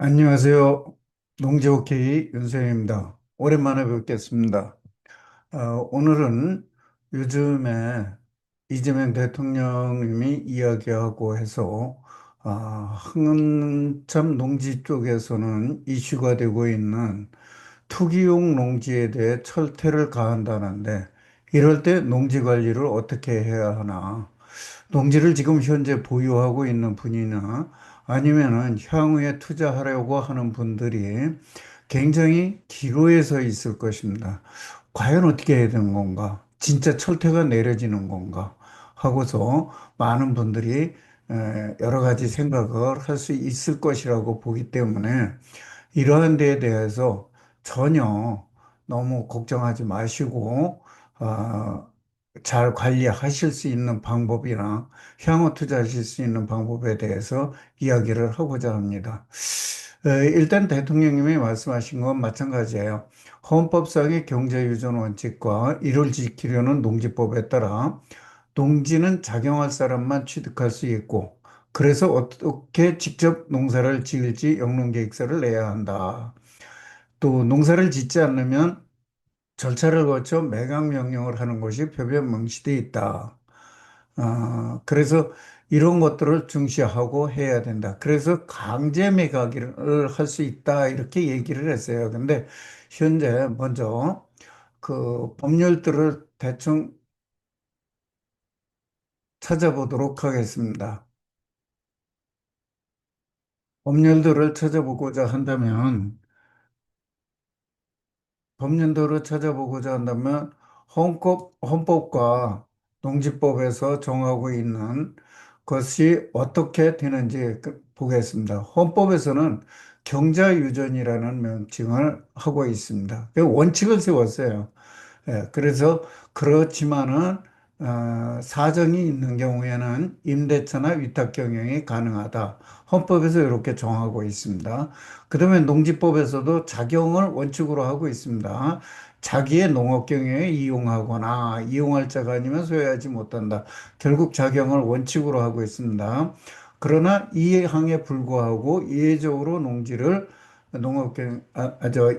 안녕하세요. 농지오케이 윤세입니다. 오랜만에 뵙겠습니다. 오늘은 요즘에 이재명 대통령님이 이야기하고 해서 한참 농지 쪽에서는 이슈가 되고 있는 투기용 농지에 대해 철퇴를 가한다는데 이럴 때 농지 관리를 어떻게 해야 하나? 농지를 지금 현재 보유하고 있는 분이나 아니면은 향후에 투자하려고 하는 분들이 굉장히 기로에 서 있을 것입니다. 과연 어떻게 해야 되는 건가? 진짜 철퇴가 내려지는 건가? 하고서 많은 분들이 여러 가지 생각을 할 수 있을 것이라고 보기 때문에 이러한 데에 대해서 전혀 너무 걱정하지 마시고, 어, 잘 관리하실 수 있는 방법이나 향후 투자하실 수 있는 방법에 대해서 이야기를 하고자 합니다. 일단 대통령님이 말씀하신 건 마찬가지예요. 헌법상의 경제유전 원칙과 이를 지키려는 농지법에 따라 농지는 작용할 사람만 취득할 수 있고, 그래서 어떻게 직접 농사를 지을지 영농계획서를 내야 한다. 또 농사를 짓지 않으면 절차를 거쳐 매각 명령을 하는 것이 표변 명시되어 있다. 그래서 이런 것들을 중시하고 해야 된다. 그래서 강제 매각을 할 수 있다. 이렇게 얘기를 했어요. 근데 현재 먼저 그 법률들을 대충 찾아보도록 하겠습니다. 법률들을 찾아보고자 한다면 법률도를 찾아보고자 한다면 헌법과 농지법에서 정하고 있는 것이 어떻게 되는지 보겠습니다. 헌법에서는 경자유전이라는 명칭을 하고 있습니다. 그 원칙을 세웠어요. 예, 그래서 그렇지만은 사정이 있는 경우에는 임대차나 위탁 경영이 가능하다. 헌법에서 이렇게 정하고 있습니다. 그다음에 농지법에서도 작용을 원칙으로 하고 있습니다. 자기의 농업 경영에 이용하거나 이용할 자가 아니면 소유하지 못한다. 결국 작용을 원칙으로 하고 있습니다. 그러나 이 항에 불구하고 이해적으로 농지를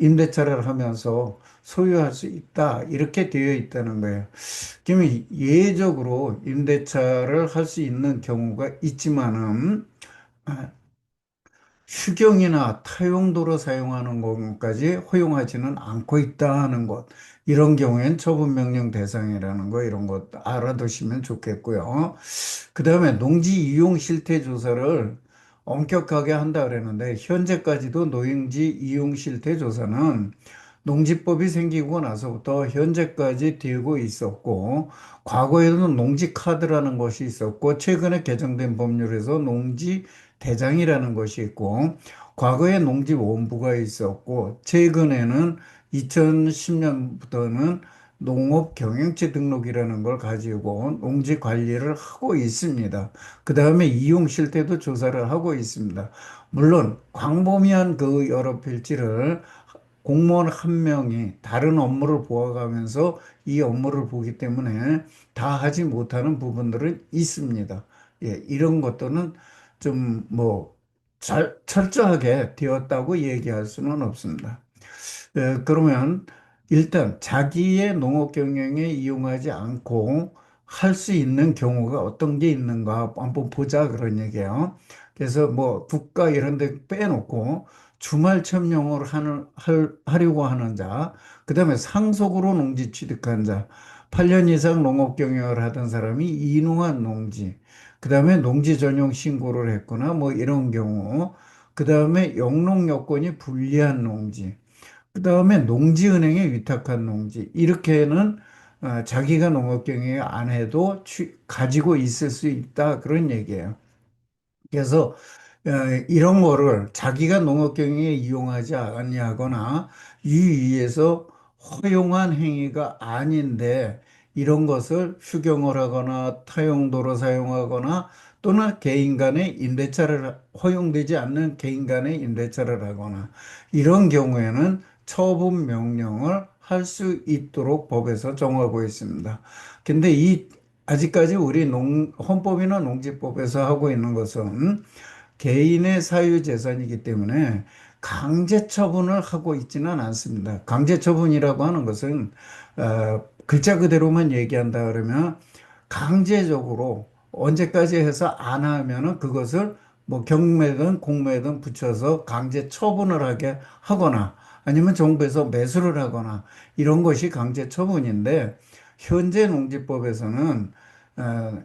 임대차를 하면서 소유할 수 있다. 이렇게 되어 있다는 거예요. 그러면 예외적으로 임대차를 할 수 있는 경우가 있지만은 아, 휴경이나 타용도로 사용하는 것까지 허용하지는 않고 있다는 것. 이런 경우엔 처분명령 대상이라는 거 이런 것 알아두시면 좋겠고요. 그다음에 농지 이용 실태 조사를 엄격하게 한다 그랬는데 현재까지도 노용지 이용 실태 조사는 농지법이 생기고 나서부터 현재까지 되고 있었고, 과거에는 농지 카드라는 것이 있었고, 최근에 개정된 법률에서 농지 대장이라는 것이 있고, 과거에 농지 원부가 있었고, 최근에는 2010년부터는 농업 경영체 등록이라는 걸 가지고 농지 관리를 하고 있습니다. 그 다음에 이용 실태도 조사를 하고 있습니다. 물론 광범위한 그 여러 필지를 공무원 한 명이 다른 업무를 보아가면서 이 업무를 보기 때문에 다 하지 못하는 부분들은 있습니다. 예, 이런 것들은 좀 뭐 철저하게 되었다고 얘기할 수는 없습니다. 그러면 일단 자기의 농업 경영에 이용하지 않고 할 수 있는 경우가 어떤 게 있는가 한번 보자 그런 얘기예요. 그래서 뭐 국가 이런 데 빼놓고 주말 점용을 하려고 하는 자, 그다음에 상속으로 농지 취득한 자, 8년 이상 농업 경영을 하던 사람이 이농한 농지, 그다음에 농지 전용 신고를 했거나 뭐 이런 경우, 그다음에 영농 여건이 불리한 농지, 그 다음에 농지은행에 위탁한 농지. 이렇게는 자기가 농업 경영 안 해도 가지고 있을 수 있다. 그런 얘기예요. 그래서 어, 이런 거를 자기가 농업 경영에 이용하지 아니하거나 유의해서 허용한 행위가 아닌데 이런 것을 휴경을 하거나 타용도로 사용하거나 또는 개인 간의 임대차를 허용되지 않는 개인 간의 임대차를 하거나 이런 경우에는 처분 명령을 할 수 있도록 법에서 정하고 있습니다. 근데 아직까지 우리 헌법이나 농지법에서 하고 있는 것은 개인의 사유재산이기 때문에 강제 처분을 하고 있지는 않습니다. 강제 처분이라고 하는 것은 글자 그대로만 얘기한다 그러면 강제적으로 언제까지 해서 안 하면은 그것을 뭐 경매든 공매든 붙여서 강제 처분을 하게 하거나 아니면 정부에서 매수를 하거나 이런 것이 강제 처분인데 현재 농지법에서는 어,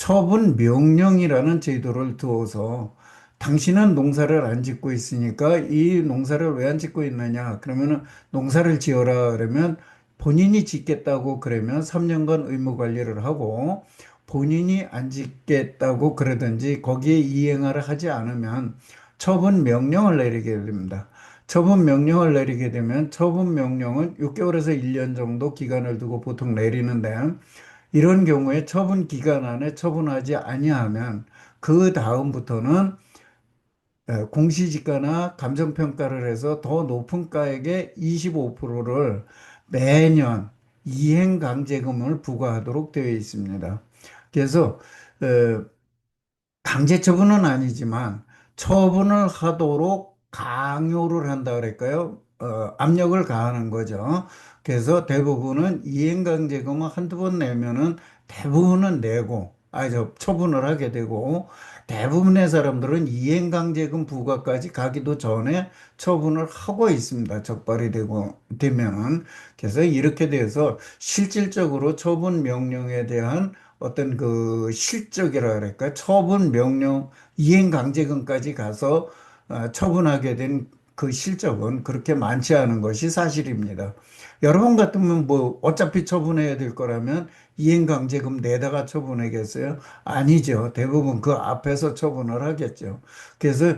처분 명령이라는 제도를 두어서 당신은 농사를 안 짓고 있으니까 이 농사를 왜 안 짓고 있느냐? 그러면은 농사를 지어라 그러면 본인이 짓겠다고 그러면 3년간 의무 관리를 하고 본인이 안 짓겠다고 그러든지 거기에 이행을 하지 않으면 처분 명령을 내리게 됩니다. 처분 명령을 내리게 되면 처분 명령은 6개월에서 1년 정도 기간을 두고 보통 내리는데 이런 경우에 처분 기간 안에 처분하지 아니하면 그 다음부터는 공시지가나 감정평가를 해서 더 높은 가액의 25%를 매년 이행강제금을 부과하도록 되어 있습니다. 그래서 어, 강제 처분은 아니지만 처분을 하도록 강요를 한다 그럴까요? 압력을 가하는 거죠. 그래서 대부분은 이행강제금을 한두 번 내면은 대부분은 내고, 처분을 하게 되고, 대부분의 사람들은 이행강제금 부과까지 가기도 전에 처분을 하고 있습니다. 적발이 되면은. 그래서 이렇게 돼서 실질적으로 처분 명령에 대한 어떤 그 실적이라 그럴까 처분 명령 이행 강제금까지 가서 처분하게 된 그 실적은 그렇게 많지 않은 것이 사실입니다. 여러분 같으면 뭐 어차피 처분해야 될 거라면 이행 강제금 내다가 처분하겠어요? 아니죠. 대부분 그 앞에서 처분을 하겠죠. 그래서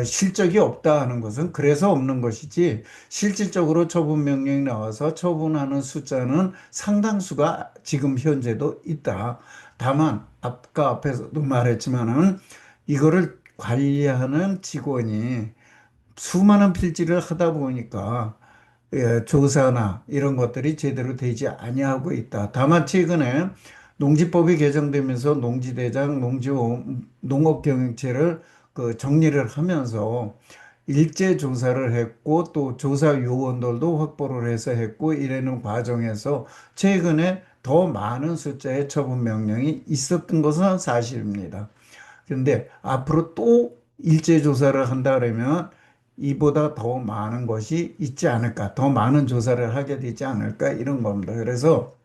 실적이 없다 하는 것은 그래서 없는 것이지 실질적으로 처분 명령이 나와서 처분하는 숫자는 상당수가 지금 현재도 있다. 다만 아까 앞에서도 말했지만은 이거를 관리하는 직원이 수많은 필지를 하다 보니까 조사나 이런 것들이 제대로 되지 아니하고 있다. 다만 최근에 농지법이 개정되면서 농지대장, 농업경영체를 그 정리를 하면서 일제 조사를 했고 또 조사 요원들도 확보를 해서 했고 이러는 과정에서 최근에 더 많은 숫자의 처분 명령이 있었던 것은 사실입니다. 그런데 앞으로 또 일제 조사를 한다 그러면 이보다 더 많은 것이 있지 않을까, 더 많은 조사를 하게 되지 않을까 이런 겁니다. 그래서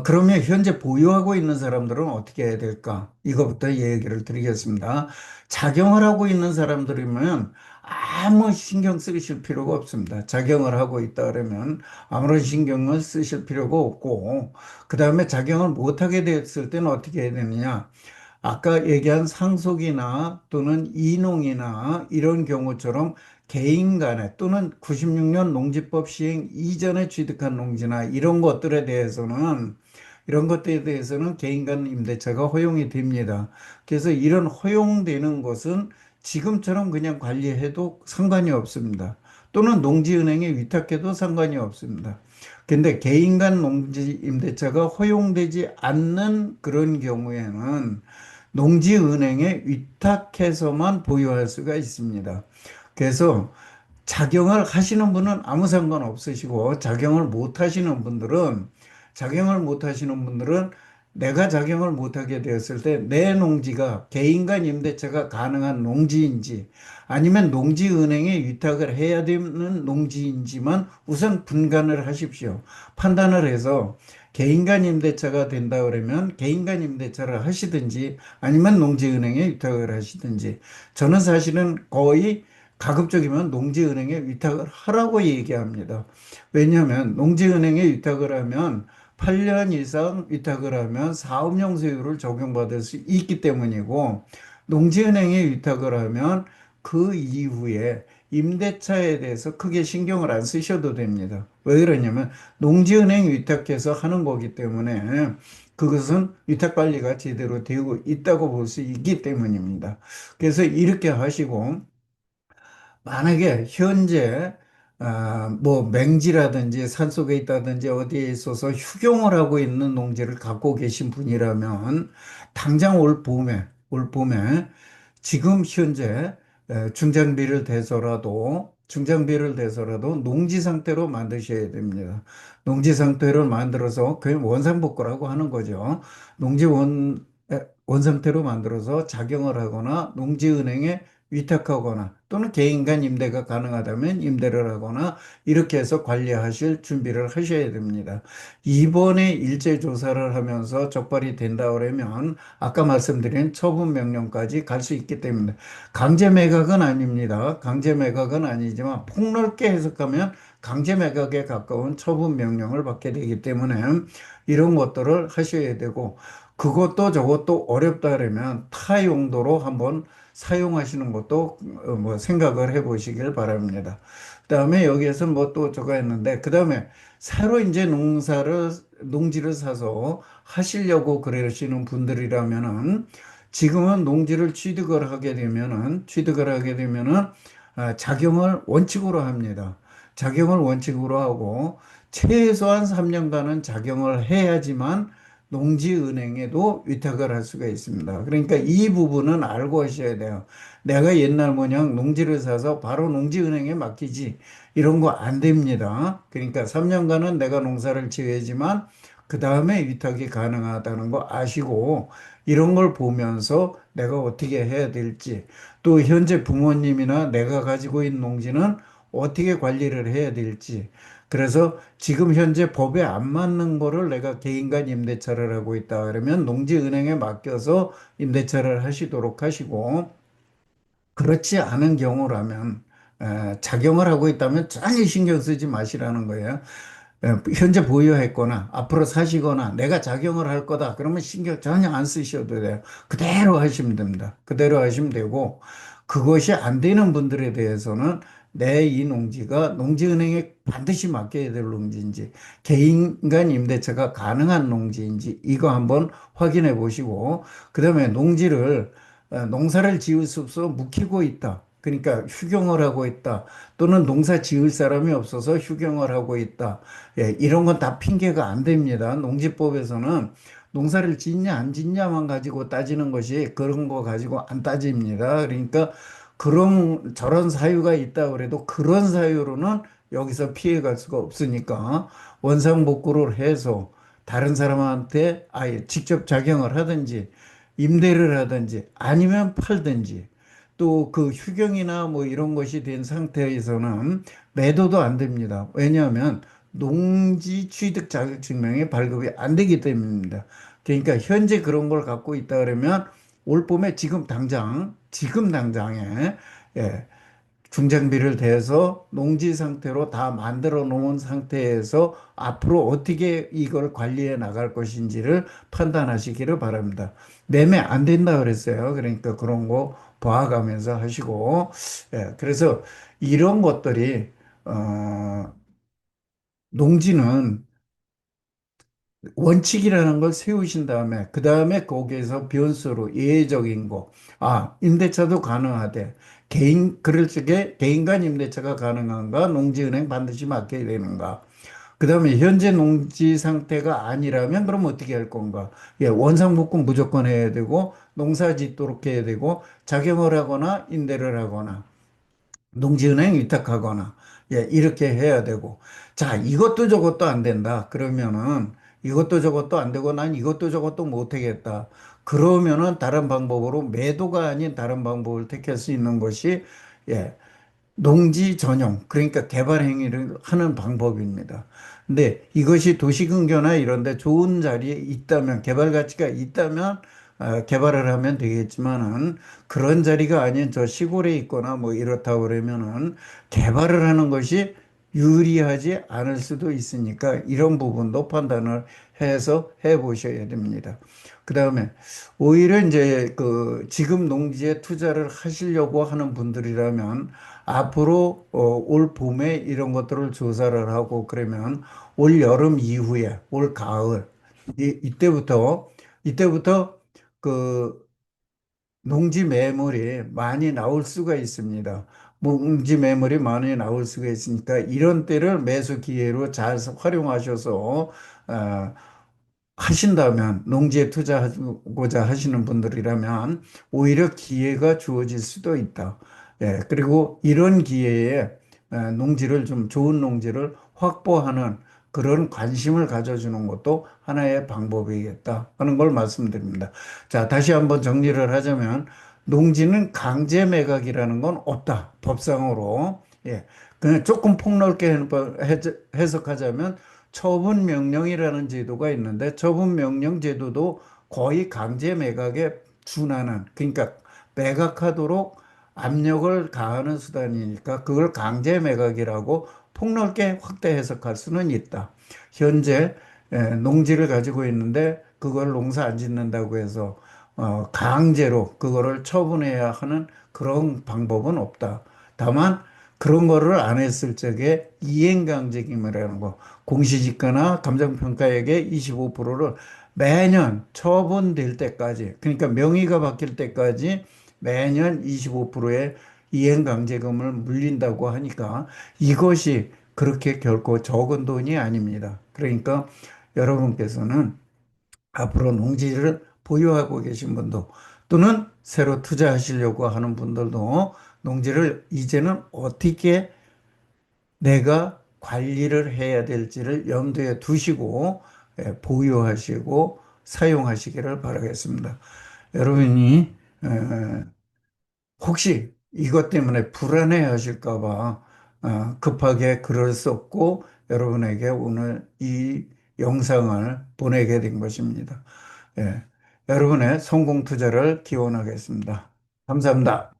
그러면 현재 보유하고 있는 사람들은 어떻게 해야 될까? 이거부터 얘기를 드리겠습니다. 작용을 하고 있는 사람들이면 아무 신경 쓰실 필요가 없습니다. 작용을 하고 있다 그러면 아무런 신경을 쓰실 필요가 없고, 그 다음에 작용을 못하게 됐을 때는 어떻게 해야 되느냐? 아까 얘기한 상속이나 또는 이농이나 이런 경우처럼 개인 간에 또는 96년 농지법 시행 이전에 취득한 농지나 이런 것들에 대해서는 개인 간 임대차가 허용이 됩니다. 그래서 이런 허용되는 것은 지금처럼 그냥 관리해도 상관이 없습니다. 또는 농지은행에 위탁해도 상관이 없습니다. 근데 개인 간 농지 임대차가 허용되지 않는 그런 경우에는 농지은행에 위탁해서만 보유할 수가 있습니다. 그래서 작용을 하시는 분은 아무 상관 없으시고 작용을 못 하시는 분들은 내가 작용을 못하게 되었을 때 내 농지가 개인 간 임대차가 가능한 농지인지 아니면 농지은행에 위탁을 해야 되는 농지인지만 우선 분간을 하십시오. 판단을 해서 개인 간 임대차가 된다 그러면 개인 간 임대차를 하시든지 아니면 농지은행에 위탁을 하시든지 저는 사실은 거의 가급적이면 농지은행에 위탁을 하라고 얘기합니다. 왜냐하면 농지은행에 위탁을 하면 8년 이상 위탁을 하면 사업용세율을 적용받을 수 있기 때문이고 농지은행에 위탁을 하면 그 이후에 임대차에 대해서 크게 신경을 안 쓰셔도 됩니다. 왜 그러냐면 농지은행 위탁해서 하는 거기 때문에 그것은 위탁 관리가 제대로 되고 있다고 볼 수 있기 때문입니다. 그래서 이렇게 하시고 만약에 현재 뭐 맹지라든지 산속에 있다든지 어디에 있어서 휴경을 하고 있는 농지를 갖고 계신 분이라면 당장 올 봄에 지금 현재 중장비를 대서라도 농지 상태로 만드셔야 됩니다. 농지 상태로 만들어서 그 원상복구라고 하는 거죠. 농지 원상태로 만들어서 작용을 하거나 농지은행에 위탁하거나 또는 개인 간 임대가 가능하다면 임대를 하거나 이렇게 해서 관리하실 준비를 하셔야 됩니다. 이번에 일제 조사를 하면서 적발이 된다 그러면 아까 말씀드린 처분 명령까지 갈 수 있기 때문에 강제 매각은 아닙니다. 강제 매각은 아니지만 폭넓게 해석하면 강제 매각에 가까운 처분 명령을 받게 되기 때문에 이런 것들을 하셔야 되고 그것도 저것도 어렵다 그러면 타 용도로 한번 사용하시는 것도 뭐 생각을 해 보시길 바랍니다. 그다음에 여기에서 뭐 또 저거 했는데 그다음에 새로 이제 농지를 사서 하시려고 그러시는 분들이라면은 지금은 농지를 취득을 하게 되면은 작용을 원칙으로 합니다. 작용을 원칙으로 하고 최소한 3년간은 작용을 해야지만 농지은행에도 위탁을 할 수가 있습니다. 그러니까 이 부분은 알고 하셔야 돼요. 내가 옛날 모양 농지를 사서 바로 농지은행에 맡기지 이런 거 안 됩니다. 그러니까 3년간은 내가 농사를 지어야지만 그 다음에 위탁이 가능하다는 거 아시고 이런 걸 보면서 내가 어떻게 해야 될지 또 현재 부모님이나 내가 가지고 있는 농지는 어떻게 관리를 해야 될지 그래서 지금 현재 법에 안 맞는 거를 내가 개인간 임대차를 하고 있다 그러면 농지은행에 맡겨서 임대차를 하시도록 하시고 그렇지 않은 경우라면 작용을 하고 있다면 전혀 신경 쓰지 마시라는 거예요. 현재 보유했거나 앞으로 사시거나 내가 작용을 할 거다. 그러면 신경 전혀 안 쓰셔도 돼요. 그대로 하시면 됩니다. 그대로 하시면 되고 그것이 안 되는 분들에 대해서는 내 이 농지가 농지은행에 반드시 맡겨야 될 농지인지 개인 간 임대차가 가능한 농지인지 이거 한번 확인해 보시고 그다음에 농사를 지을 수 없어 묵히고 있다. 그러니까 휴경을 하고 있다. 또는 농사 지을 사람이 없어서 휴경을 하고 있다. 예, 이런 건 다 핑계가 안 됩니다. 농지법에서는 농사를 짓냐 안 짓냐만 가지고 따지는 것이 그런 거 가지고 안 따집니다. 그러니까 그런 저런 사유가 있다 그래도 그런 사유로는 여기서 피해갈 수가 없으니까 원상복구를 해서 다른 사람한테 아예 직접 작용을 하든지 임대를 하든지 아니면 팔든지 또 그 휴경이나 뭐 이런 것이 된 상태에서는 매도도 안 됩니다. 왜냐하면 농지 취득 자격증명이 발급이 안 되기 때문입니다. 그러니까 현재 그런 걸 갖고 있다 그러면 올 봄에 지금 당장에 예, 중장비를 대서 농지 상태로 다 만들어 놓은 상태에서 앞으로 어떻게 이걸 관리해 나갈 것인지를 판단하시기를 바랍니다. 매매 안 된다 그랬어요. 그러니까 그런 거 봐가면서 하시고, 예, 그래서 이런 것들이, 농지는 원칙이라는 걸 세우신 다음에 그 다음에 거기에서 변수로 예외적인 거, 임대차도 가능하대. 그럴 적에 개인 간 임대차가 가능한가? 농지은행 반드시 맡겨야 되는가? 그 다음에 현재 농지 상태가 아니라면 그럼 어떻게 할 건가? 예, 원상복구 무조건 해야 되고 농사 짓도록 해야 되고 작용을 하거나 임대를 하거나 농지은행 위탁하거나 예, 이렇게 해야 되고 자 이것도 저것도 안 된다 그러면은 이것도 저것도 안 되고 난 이것도 저것도 못 하겠다 그러면은 다른 방법으로 매도가 아닌 다른 방법을 택할 수 있는 것이 예, 농지 전용, 그러니까 개발 행위를 하는 방법입니다. 근데 이것이 도시근교나 이런 데 좋은 자리에 있다면, 개발 가치가 있다면, 개발을 하면 되겠지만은, 그런 자리가 아닌 저 시골에 있거나 뭐 이렇다 그러면은, 개발을 하는 것이 유리하지 않을 수도 있으니까, 이런 부분도 판단을 해서 해 보셔야 됩니다. 그 다음에, 오히려 이제 지금 농지에 투자를 하시려고 하는 분들이라면, 앞으로 올 봄에 이런 것들을 조사를 하고 그러면 올 여름 이후에 올 가을 이때부터 그 농지 매물이 많이 나올 수가 있습니다. 농지 매물이 많이 나올 수가 있으니까 이런 때를 매수 기회로 잘 활용하셔서 어, 하신다면, 농지에 투자하고자 하시는 분들이라면 오히려 기회가 주어질 수도 있다. 예, 그리고 이런 기회에 농지를 좀 좋은 농지를 확보하는 그런 관심을 가져주는 것도 하나의 방법이겠다 하는 걸 말씀드립니다. 자, 다시 한번 정리를 하자면 농지는 강제 매각이라는 건 없다. 법상으로. 예. 그냥 조금 폭넓게 해석하자면 처분 명령이라는 제도가 있는데 처분 명령 제도도 거의 강제 매각에 준하는, 그러니까 매각하도록 압력을 가하는 수단이니까 그걸 강제 매각이라고 폭넓게 확대 해석할 수는 있다. 현재 농지를 가지고 있는데 그걸 농사 안 짓는다고 해서 강제로 그거를 처분해야 하는 그런 방법은 없다. 다만 그런 거를 안 했을 적에 이행강제금이라는 거, 공시지가나 감정평가액의 25%를 매년 처분될 때까지, 그러니까 명의가 바뀔 때까지 매년 25%의 이행강제금을 물린다고 하니까 이것이 그렇게 결코 적은 돈이 아닙니다. 그러니까 여러분께서는 앞으로 농지를 보유하고 계신 분도 또는 새로 투자하시려고 하는 분들도 농지를 이제는 어떻게 내가 관리를 해야 될지를 염두에 두시고 보유하시고 사용하시기를 바라겠습니다. 여러분이 혹시 이것 때문에 불안해 하실까 봐 급하게 글을 썼고 여러분에게 오늘 이 영상을 보내게 된 것입니다. 예, 여러분의 성공 투자를 기원하겠습니다. 감사합니다.